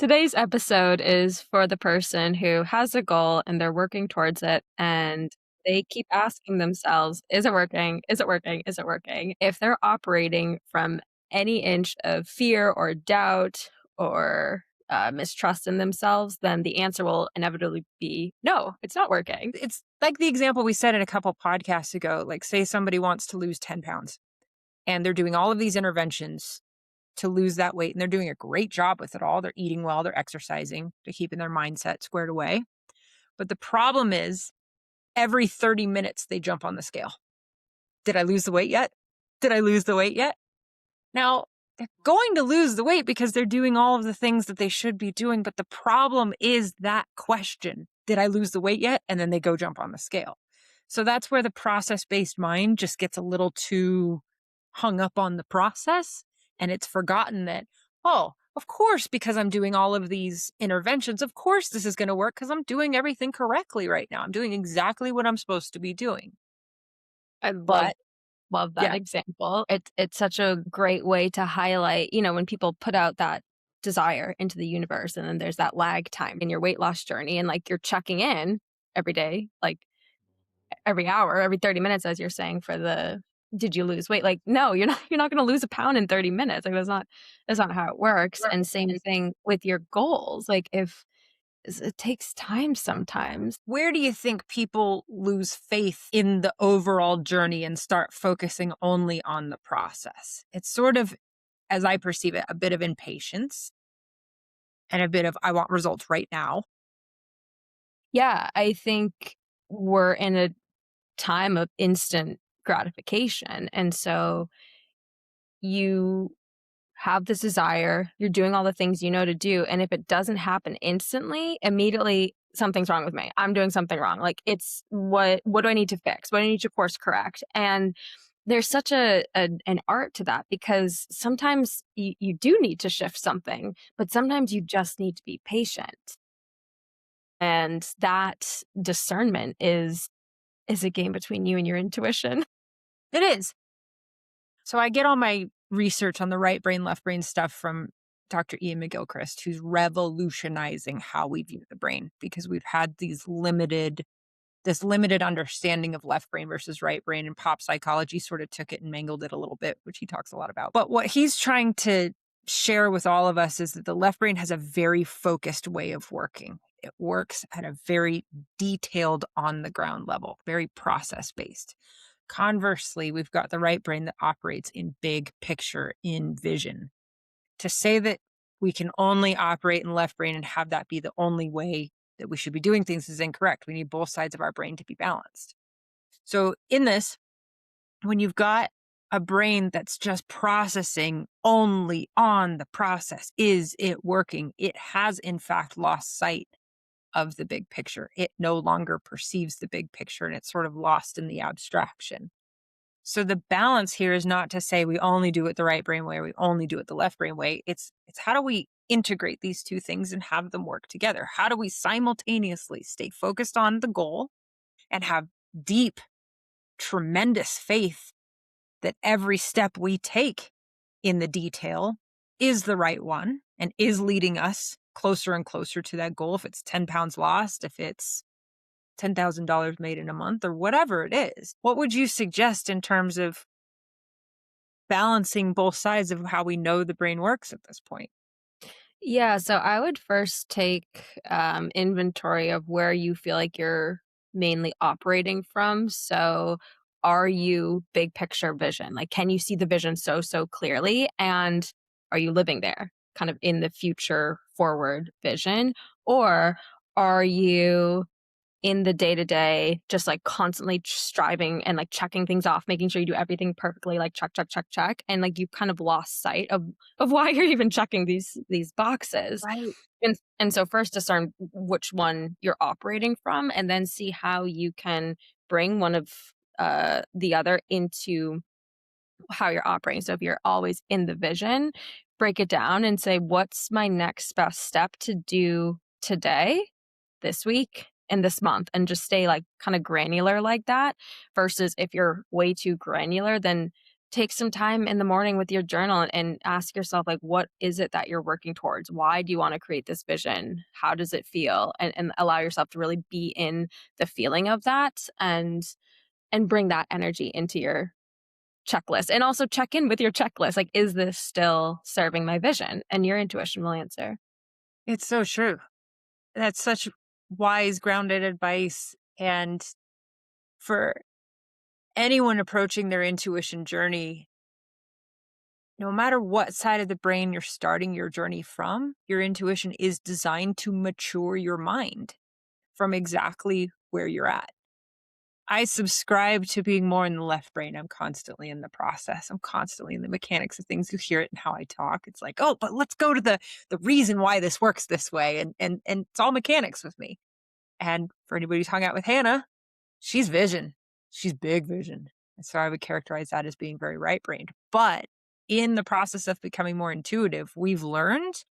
Today's episode is for the person who has a goal and they're working towards it and they keep asking themselves, is it working? Is it working? Is it working? If they're operating from any inch of fear or doubt or mistrust in themselves, then the answer will inevitably be no, it's not working. It's like the example we said in a couple podcasts ago. Like, say somebody wants to lose 10 pounds and they're doing all of these interventions to lose that weight, and they're doing a great job with it all. They're eating well, they're exercising, they're keeping their mindset squared away. But the problem is, every 30 minutes they jump on the scale. Did I lose the weight yet? Did I lose the weight yet? Now, they're going to lose the weight because they're doing all of the things that they should be doing. But the problem is that question, did I lose the weight yet? And then they go jump on the scale. So that's where the process-based mind just gets a little too hung up on the process. And it's forgotten that, oh, of course, because I'm doing all of these interventions, of course this is going to work because I'm doing everything correctly right now. I'm doing exactly what I'm supposed to be doing. I love But love that yeah, example. It's such a great way to highlight, when people put out that desire into the universe and then there's that lag time in your weight loss journey and like you're checking in every day, like every hour, every 30 minutes, as you're saying, for the did you lose weight? Like, no, you're not gonna lose a pound in 30 minutes. Like that's not how it works. And same thing with your goals. Like if it takes time sometimes. where do you think people lose faith in the overall journey and start focusing only on the process? It's sort of, as I perceive it, a bit of impatience and a bit of, I want results right now. Yeah, I think we're in a time of instant gratification. And so you have this desire, you're doing all the things you know to do. And if it doesn't happen instantly, immediately something's wrong with me. I'm doing something wrong. Like it's what do I need to fix? What do I need to course correct? And there's such an art to that because sometimes you do need to shift something, but sometimes you just need to be patient. And that discernment is a game between you and your intuition. It is. So I get all my research on the right brain, left brain stuff from Dr. Ian McGilchrist, who's revolutionizing how we view the brain because we've had this limited understanding of left brain versus right brain, and pop psychology sort of took it and mangled it a little bit, which he talks a lot about. But what he's trying to share with all of us is that the left brain has a very focused way of working. It works at a very detailed on the ground level, very process based. Conversely, we've got the right brain that operates in big picture, in vision. To say that we can only operate in left brain and have that be the only way that we should be doing things is incorrect. We need both sides of our brain to be balanced. So in this, when you've got a brain that's just processing only on the process, is it working? It has in fact lost sight of the big picture. It no longer perceives the big picture and it's sort of lost in the abstraction. So the balance here is not to say we only do it the right brain way or we only do it the left brain way. It's how do we integrate these two things and have them work together? How do we simultaneously stay focused on the goal and have deep, tremendous faith that every step we take in the detail is the right one and is leading us closer and closer to that goal? If it's 10 pounds lost, if it's $10,000 made in a month, or whatever it is, what would you suggest in terms of balancing both sides of how we know the brain works at this point? Yeah, so I would first take inventory of where you feel like you're mainly operating from. So, are you big picture vision? Like, can you see the vision so clearly? And are you living there, kind of in the future forward vision? Or are you in the day to day, just like constantly striving and like checking things off, making sure you do everything perfectly, like check, check, check, check, and like you've kind of lost sight of why you're even checking these boxes. Right. And so first discern which one you're operating from, and then see how you can bring one of the other into how you're operating. So if you're always in the vision, break it down and say, what's my next best step to do today, this week, and this month, and just stay like kind of granular like that. Versus if you're way too granular, then take some time in the morning with your journal and ask yourself, like, what is it that you're working towards? Why do you want to create this vision? How does it feel? And allow yourself to really be in the feeling of that, and bring that energy into your checklist. And also check in with your checklist. Like, is this still serving my vision? And your intuition will answer. It's so true. That's such wise, grounded advice. And for anyone approaching their intuition journey, no matter what side of the brain you're starting your journey from, your intuition is designed to mature your mind from exactly where you're at. I subscribe to being more in the left brain. I'm constantly in the process. I'm constantly in the mechanics of things. You hear it in how I talk. It's like, oh, but let's go to the reason why this works this way. And it's all mechanics with me. And for anybody who's hung out with Hannah, she's vision. She's big vision. And so I would characterize that as being very right brained. But in the process of becoming more intuitive, we've learned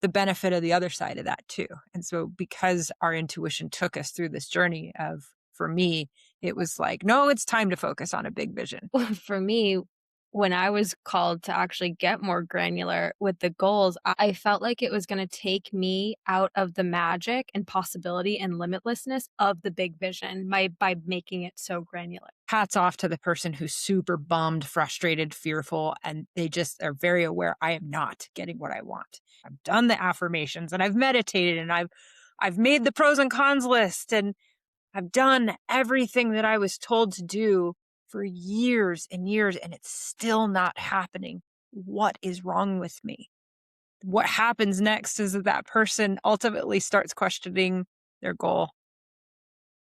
the benefit of the other side of that too. And so because our intuition took us through this journey of, for me, it was like, no, it's time to focus on a big vision. For me, when I was called to actually get more granular with the goals, I felt like it was going to take me out of the magic and possibility and limitlessness of the big vision by making it so granular. Hats off to the person who's super bummed, frustrated, fearful, and they just are very aware I am not getting what I want. I've done the affirmations and I've meditated and I've made the pros and cons list and I've done everything that I was told to do for years and years, and it's still not happening. What is wrong with me? What happens next is that that person ultimately starts questioning their goal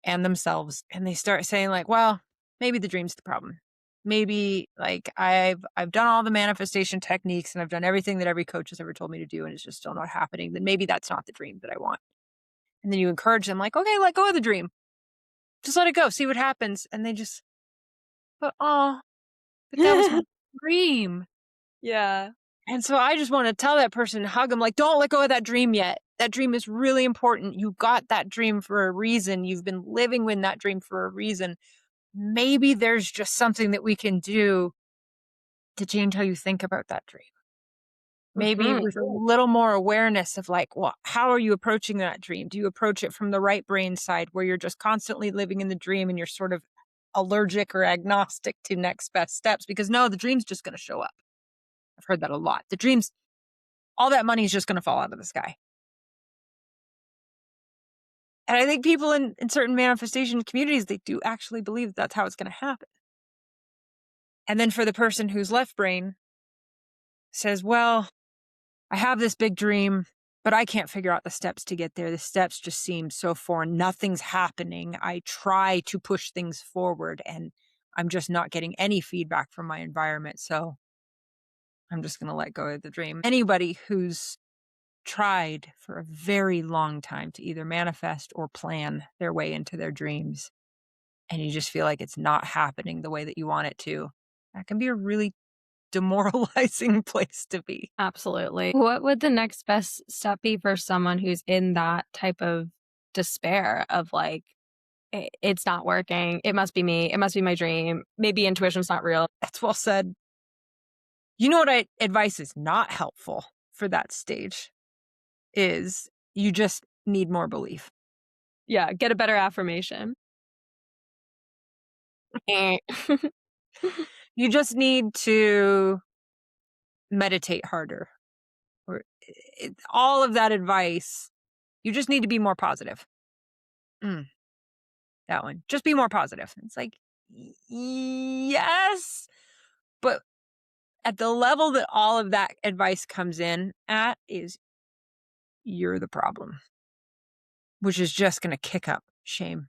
and themselves, and they start saying like, well, maybe the dream's the problem. Maybe like I've done all the manifestation techniques and I've done everything that every coach has ever told me to do and it's just still not happening. Then maybe that's not the dream that I want. And then you encourage them like, okay, let go of the dream. Just let it go, see what happens. And they just, oh, but that was my dream. Yeah. And so I just want to tell that person, hug them like, don't let go of that dream yet. That dream is really important. You got that dream for a reason. You've been living with that dream for a reason. Maybe there's just something that we can do to change how you think about that dream. Maybe Mhm. with a little more awareness of like, well, how are you approaching that dream? Do you approach it from the right brain side where you're just constantly living in the dream and you're sort of allergic or agnostic to next best steps? Because no, the dream's just going to show up. I've heard that a lot. The dreams, all that money is just going to fall out of the sky. And I think people in certain manifestation communities, they do actually believe that's how it's going to happen. And then for the person who's left brain says, well, I have this big dream, but I can't figure out the steps to get there. The steps just seem so foreign. Nothing's happening. I try to push things forward and I'm just not getting any feedback from my environment. So I'm just going to let go of the dream. Anybody who's tried for a very long time to either manifest or plan their way into their dreams, and you just feel like it's not happening the way that you want it to, that can be a really demoralizing place to be. Absolutely. What would the next best step be for someone who's in that type of despair of like, It's not working. It must be me. It must be my dream. Maybe intuition's not real." That's well said. You know what advice is not helpful for that stage is you just need more belief. Yeah, get a better affirmation. Eh. You just need to meditate harder. Or all of that advice, you just need to be more positive. Mm, that one. Just be more positive. It's like, yes, but at the level that all of that advice comes in at is you're the problem, which is just going to kick up shame.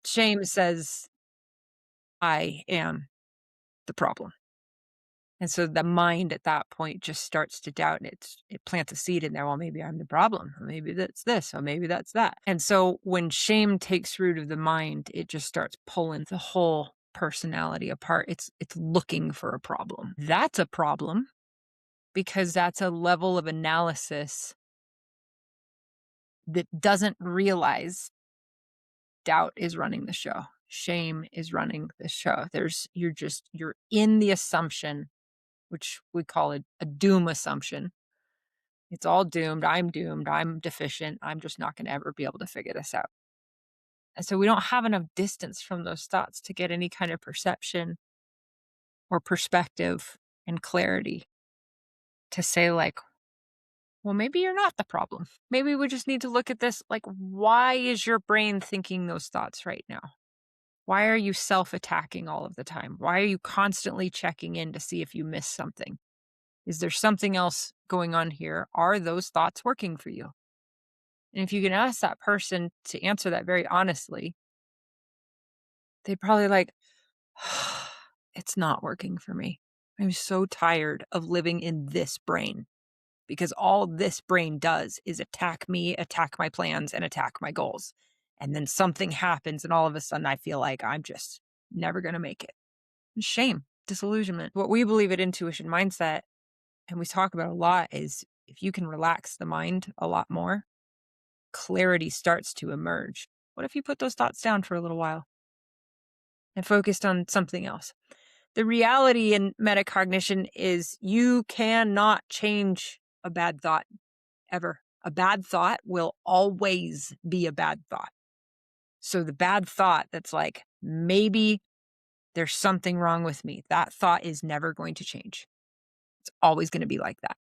Shame says, I am the problem. And so the mind at that point just starts to doubt and it plants a seed in there. Well, maybe I'm the problem. Or maybe that's this. Or maybe that's that. And so when shame takes root of the mind, it just starts pulling the whole personality apart. It's looking for a problem. That's a problem because that's a level of analysis that doesn't realize doubt is running the show. shame is running the show. You're in the assumption, which we call it a doom assumption. It's all doomed. I'm deficient. I'm just not going to ever be able to figure this out. And so we don't have enough distance from those thoughts to get any kind of perception or perspective and clarity to say, like, well, maybe you're not the problem. Maybe we just need to look at this like, why is your brain thinking those thoughts right now? Why are you self attacking all of the time? Why are you constantly checking in to see if you missed something? Is there something else going on here? Are those thoughts working for you? And if you can ask that person to answer that very honestly, they'd probably like, it's not working for me. I'm so tired of living in this brain because all this brain does is attack me, attack my plans, and attack my goals. And then something happens, and all of a sudden I feel like I'm just never going to make it. Shame, disillusionment. What we believe at Intuition Mindset, and we talk about a lot, is if you can relax the mind a lot more, clarity starts to emerge. What if you put those thoughts down for a little while and focused on something else? The reality in metacognition is you cannot change a bad thought ever. A bad thought will always be a bad thought. So the bad thought that's like, maybe there's something wrong with me, that thought is never going to change. It's always going to be like that.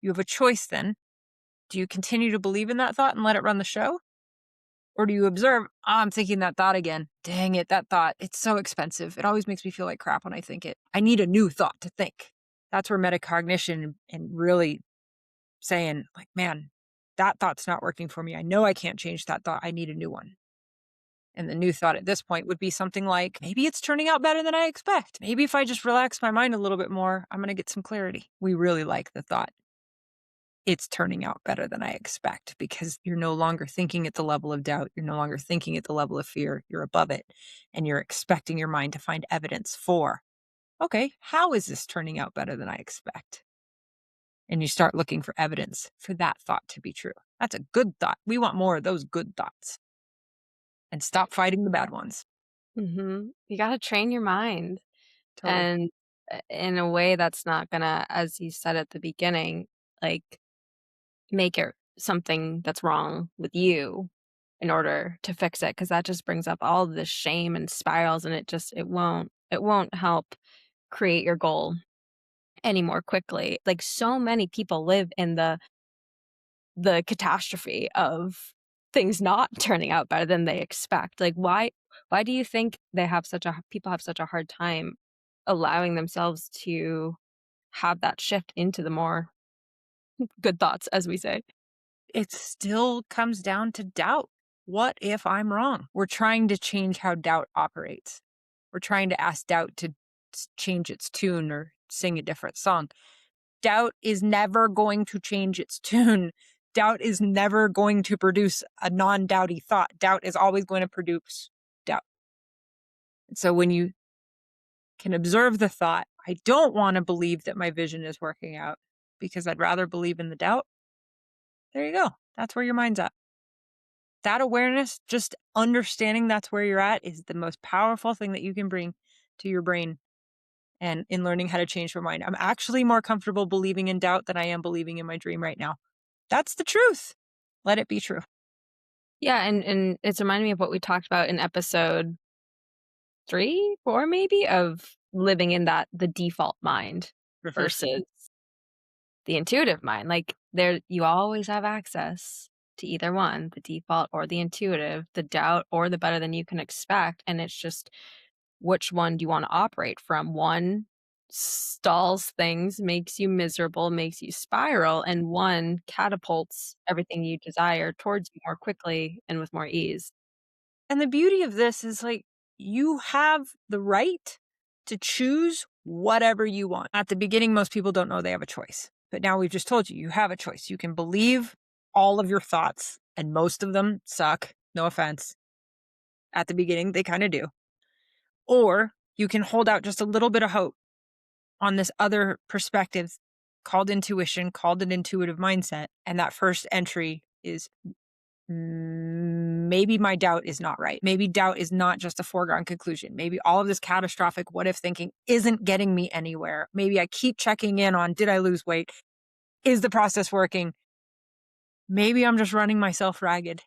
You have a choice then. Do you continue to believe in that thought and let it run the show? Or do you observe, I'm thinking that thought again. Dang it, that thought. It's so expensive. It always makes me feel like crap when I think it. I need a new thought to think. That's where metacognition and really saying, like, man, that thought's not working for me. I know I can't change that thought. I need a new one. And the new thought at this point would be something like, maybe it's turning out better than I expect. Maybe if I just relax my mind a little bit more, I'm going to get some clarity. We really like the thought, it's turning out better than I expect, because you're no longer thinking at the level of doubt. You're no longer thinking at the level of fear. You're above it. And you're expecting your mind to find evidence for, okay, how is this turning out better than I expect? And you start looking for evidence for that thought to be true. That's a good thought. We want more of those good thoughts and stop fighting the bad ones. You gotta train your mind, Totally. and, in a way that's not gonna, as you said at the beginning, like, make it something that's wrong with you in order to fix it, because that just brings up all this shame and spirals, and it won't help create your goal any more quickly. Like, so many people live in the catastrophe of things not turning out better than they expect. Like, why do you think people have such a hard time allowing themselves to have that shift into the more good thoughts, as we say? It still comes down to doubt. What if I'm wrong? We're trying to change how doubt operates. We're trying to ask doubt to change its tune or sing a different song. Doubt is never going to change its tune. Doubt is never going to produce a non doubty thought. Doubt is always going to produce doubt. And so when you can observe the thought, I don't want to believe that my vision is working out because I'd rather believe in the doubt. There you go. That's where your mind's at. That awareness, just understanding that's where you're at, is the most powerful thing that you can bring to your brain and in learning how to change your mind. I'm actually more comfortable believing in doubt than I am believing in my dream right now. That's the truth. Let it be true. Yeah, and it's reminding me of what we talked about in episode 3, 4 maybe, of living in the default mind Mhm. versus the intuitive mind. Like, there you always have access to either one, the default or the intuitive, the doubt or the better than you can expect, and it's just which one do you wanna operate from? One stalls things, makes you miserable, makes you spiral, and one catapults everything you desire towards you more quickly and with more ease. And the beauty of this is, like, you have the right to choose whatever you want. At the beginning, most people don't know they have a choice. But now we've just told you, you have a choice. You can believe all of your thoughts, and most of them suck. No offense. At the beginning, they kind of do. Or you can hold out just a little bit of hope on this other perspective called intuition, called an intuitive mindset. And that first entry is Maybe my doubt is not right. Maybe doubt is not just a foregone conclusion. Maybe all of this catastrophic what if thinking isn't getting me anywhere. Maybe I keep checking in on, did I lose weight? Is the process working? Maybe I'm just running myself ragged.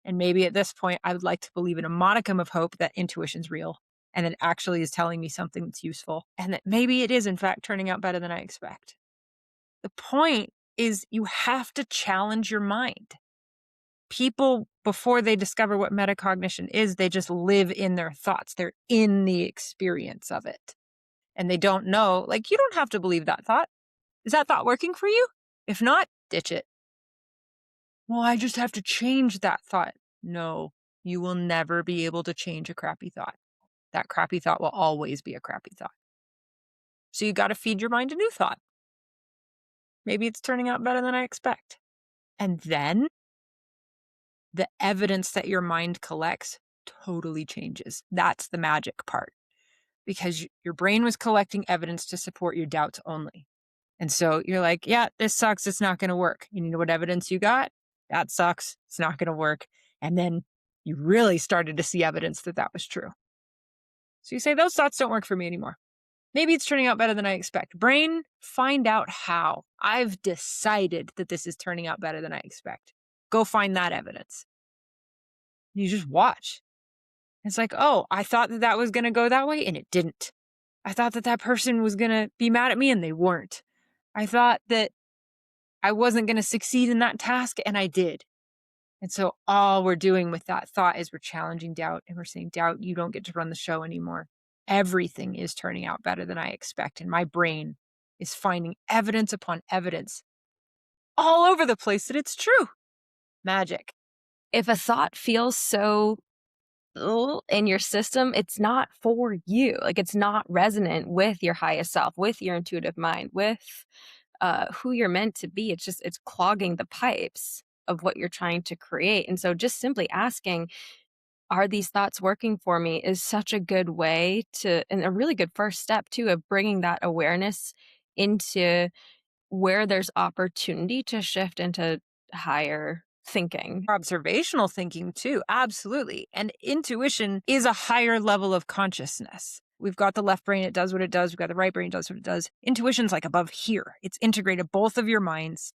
And maybe at this point, I would like to believe in a modicum of hope that intuition's real and that it actually is telling me something that's useful and that maybe it is, in fact, turning out better than I expect. The point is, you have to challenge your mind. People, before they discover what metacognition is, they just live in their thoughts. They're in the experience of it. And they don't know, like, you don't have to believe that thought. Is that thought working for you? If not, ditch it. Well, I just have to change that thought. No, you will never be able to change a crappy thought. That crappy thought will always be a crappy thought. So you got to feed your mind a new thought. Maybe it's turning out better than I expect. And then the evidence that your mind collects totally changes. That's the magic part because your brain was collecting evidence to support your doubts only. And so you're like, yeah, this sucks. It's not going to work. And you know what evidence you got? That sucks. It's not going to work. And then you really started to see evidence that that was true. So you say, those thoughts don't work for me anymore. Maybe it's turning out better than I expect. Brain, find out how. I've decided that this is turning out better than I expect. Go find that evidence. You just watch. It's like, oh, I thought that that was going to go that way and it didn't. I thought that that person was going to be mad at me and they weren't. I thought that I wasn't going to succeed in that task and I did. And so all we're doing with that thought is we're challenging doubt and we're saying, doubt, you don't get to run the show anymore. Everything is turning out better than I expect. And my brain is finding evidence upon evidence all over the place that it's true. Magic. If a thought feels so in your system, it's not for you. Like, it's not resonant with your highest self, with your intuitive mind, with who you're meant to be. It's clogging the pipes of what you're trying to create. And so just simply asking, are these thoughts working for me, is such a good way to, and a really good first step too, of bringing that awareness into where there's opportunity to shift into higher thinking. Observational thinking, too. Absolutely. And intuition is a higher level of consciousness. We've got the left brain, it does what it does. We've got the right brain, it does what it does. Intuition's like above here. It's integrated both of your minds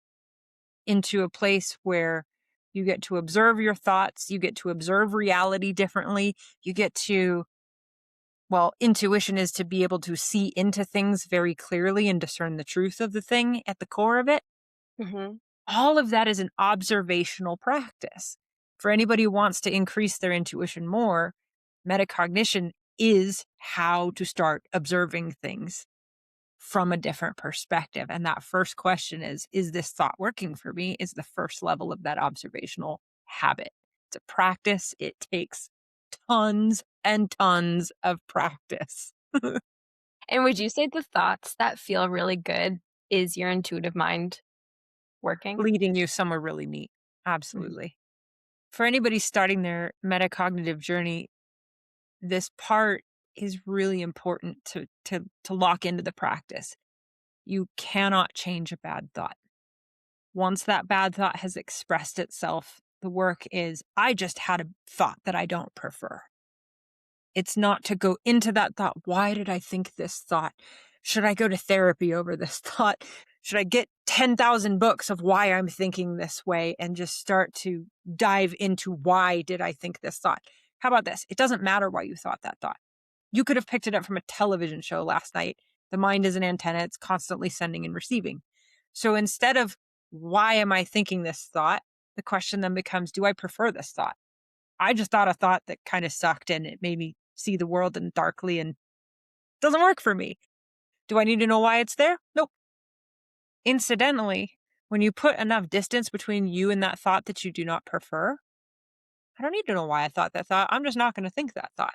into a place where you get to observe your thoughts, you get to observe reality differently, you get to, well, intuition is to be able to see into things very clearly and discern the truth of the thing at the core of it. Mhm. All of that is an observational practice. For anybody who wants to increase their intuition more, metacognition is how to start observing things from a different perspective. And that first question is this thought working for me? Is the first level of that observational habit. It's a practice. It takes tons and tons of practice. And would you say the thoughts that feel really good is your intuitive mind working? Leading you somewhere really neat. Mhm. Absolutely. For anybody starting their metacognitive journey, this part is really important to lock into the practice. You cannot change a bad thought. Once that bad thought has expressed itself, the work is I just had a thought that I don't prefer. It's not to go into that thought. Why did I think this thought? Should I go to therapy over this thought? Should I get 10,000 books of why I'm thinking this way and just start to dive into why did I think this thought? How about this? It doesn't matter why you thought that thought. You could have picked it up from a television show last night. The mind is an antenna, it's constantly sending and receiving. So instead of why am I thinking this thought, the question then becomes, do I prefer this thought? I just thought a thought that kind of sucked and it made me see the world and darkly and doesn't work for me. Do I need to know why it's there? Nope. Incidentally, when you put enough distance between you and that thought that you do not prefer, I don't need to know why I thought that thought. I'm just not going to think that thought.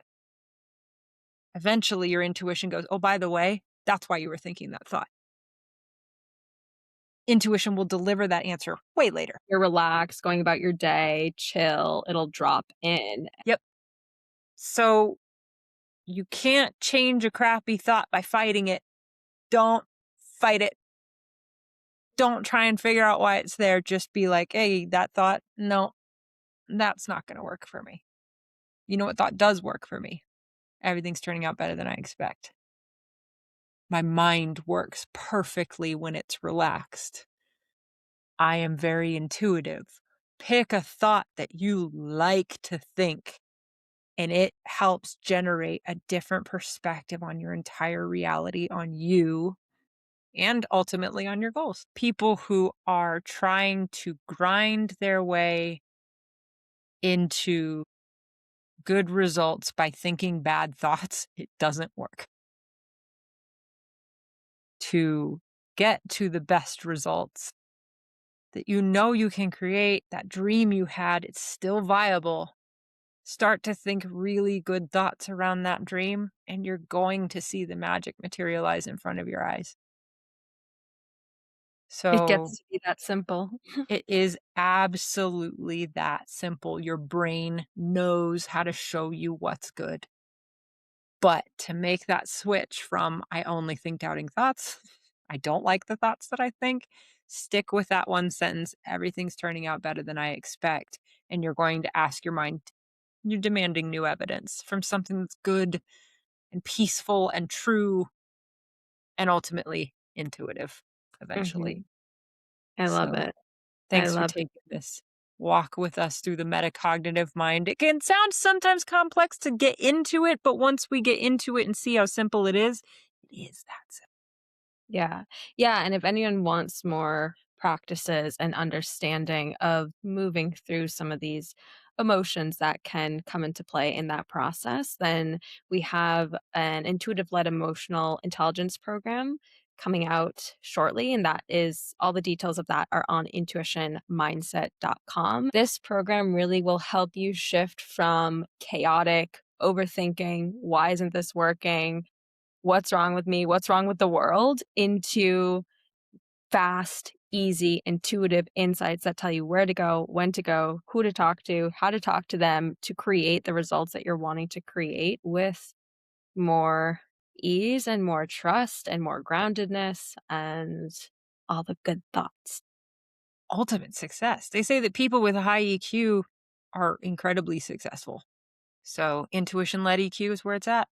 Eventually, your intuition goes, oh, by the way, that's why you were thinking that thought. Intuition will deliver that answer way later. You're relaxed, going about your day, chill, it'll drop in. Yep. So you can't change a crappy thought by fighting it. Don't fight it. Don't try and figure out why it's there. Just be like, hey, that thought, no, that's not going to work for me. You know what thought does work for me? Everything's turning out better than I expect. My mind works perfectly when it's relaxed. I am very intuitive. Pick a thought that you like to think, and it helps generate a different perspective on your entire reality, on you, and ultimately on your goals. People who are trying to grind their way into good results by thinking bad thoughts, it doesn't work. To get to the best results that you know you can create, that dream you had, it's still viable. Start to think really good thoughts around that dream, and you're going to see the magic materialize in front of your eyes. It So gets to be that simple. it is absolutely that simple. Your brain knows how to show you what's good. But to make that switch from I only think doubting thoughts, I don't like the thoughts that I think, stick with that one sentence. Everything's turning out better than I expect. And you're going to ask your mind, you're demanding new evidence from something that's good and peaceful and true and ultimately intuitive eventually. Mhm. I love So it. I thanks for love it. taking this walk with us through the metacognitive mind. It can sound sometimes complex to get into it, but once we get into it and see how simple it is that simple. Yeah. Yeah, and if anyone wants more practices and understanding of moving through some of these emotions that can come into play in that process, then we have an intuitive-led emotional intelligence program coming out shortly, and that is all the details of that are on intuitionmindset.com. This program really will help you shift from chaotic overthinking, "Why isn't this working?" "What's wrong with me? What's wrong with the world?" into fast, easy, intuitive insights that tell you where to go, when to go, who to talk to, how to talk to them to create the results that you're wanting to create with more ease and more trust and more groundedness and all the good thoughts. Ultimate success. They say that people with a high EQ are incredibly successful. So intuition led EQ is where it's at.